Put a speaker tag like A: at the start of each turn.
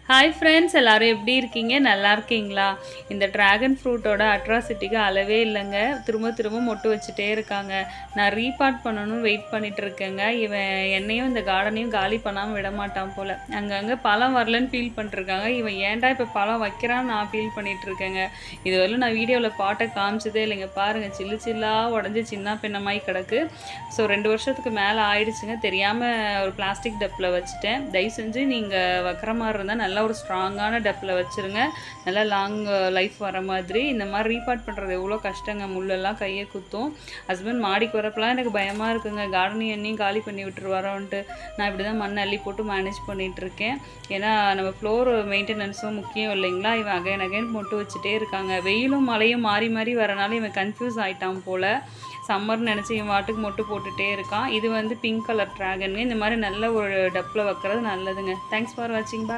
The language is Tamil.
A: ஹாய் ஃப்ரெண்ட்ஸ், எல்லோரும் எப்படி இருக்கீங்க? நல்லா இருக்கீங்களா? இந்த ட்ராகன் ஃப்ரூட்டோட அட்ராசிட்டிக்கு அளவே இல்லைங்க. திரும்ப திரும்ப மொட்டு வச்சுட்டே இருக்காங்க. நான் ரீபார்ட் பண்ணணும்னு வெயிட் பண்ணிட்டு இருக்கேங்க. இவன் என்னையும் இந்த கார்டனையும் காலி பண்ணாமல் விட மாட்டான் போல். அங்கங்கே பழம் வரலன்னு ஃபீல் பண்ணிட்டுருக்காங்க. இவன் ஏன்டா இப்போ பழம் வைக்கிறான்னு நான் ஃபீல் பண்ணிகிட்டு இருக்கேங்க. இதுவரையிலும் நான் வீடியோவில் பாட்டை காமிச்சதே இல்லைங்க. பாருங்கள், சில்லு சில்லாக உடஞ்சி சின்ன பின்னமாய் கிடக்கு. ஸோ 2 வருஷத்துக்கு மேலே ஆயிடுச்சுங்க. தெரியாமல் ஒரு பிளாஸ்டிக் டப்பில் வச்சுட்டேன். தயவு செஞ்சு நீங்கள் வைக்கிற மாதிரி இருந்தால் நல்ல ஒரு ஸ்ட்ராங்கான டப்பில் வச்சுருங்க. நல்லா லாங் லைஃப் வர மாதிரி. இந்த மாதிரி ரீபார்ட் பண்ணுறது எவ்வளோ கஷ்டங்க. முள்ளெல்லாம் கையை குத்தும். ஹஸ்பண்ட் மாடிக்கு வரப்பெல்லாம் எனக்கு பயமாக இருக்குங்க. கார்டனிங் எண்ணியும் காலி பண்ணி விட்டுருவாரோன்ட்டு நான் இப்படி தான் மண் அள்ளி போட்டு மேனேஜ் பண்ணிகிட்ருக்கேன். ஏன்னா நம்ம ஃப்ளோர் மெயின்டெனன்ஸும் முக்கியம் இல்லைங்களா? இவன் அகைன் மொட்டு வச்சுட்டே இருக்காங்க. வெயிலும் மழையும் மாறி மாறி வரனால இவன் கன்ஃபியூஸ் ஆகிட்டான் போல். சம்மர்னு நினச்சி இவன் வாட்டுக்கு மொட்டு போட்டுகிட்டே இருக்கான். இது வந்து பிங்க் கலர் ட்ராகனுங்க. இந்த மாதிரி நல்ல ஒரு டப்பில் வைக்கிறது நல்லதுங்க. தேங்க்ஸ் ஃபார் வாட்சிங். பாய்.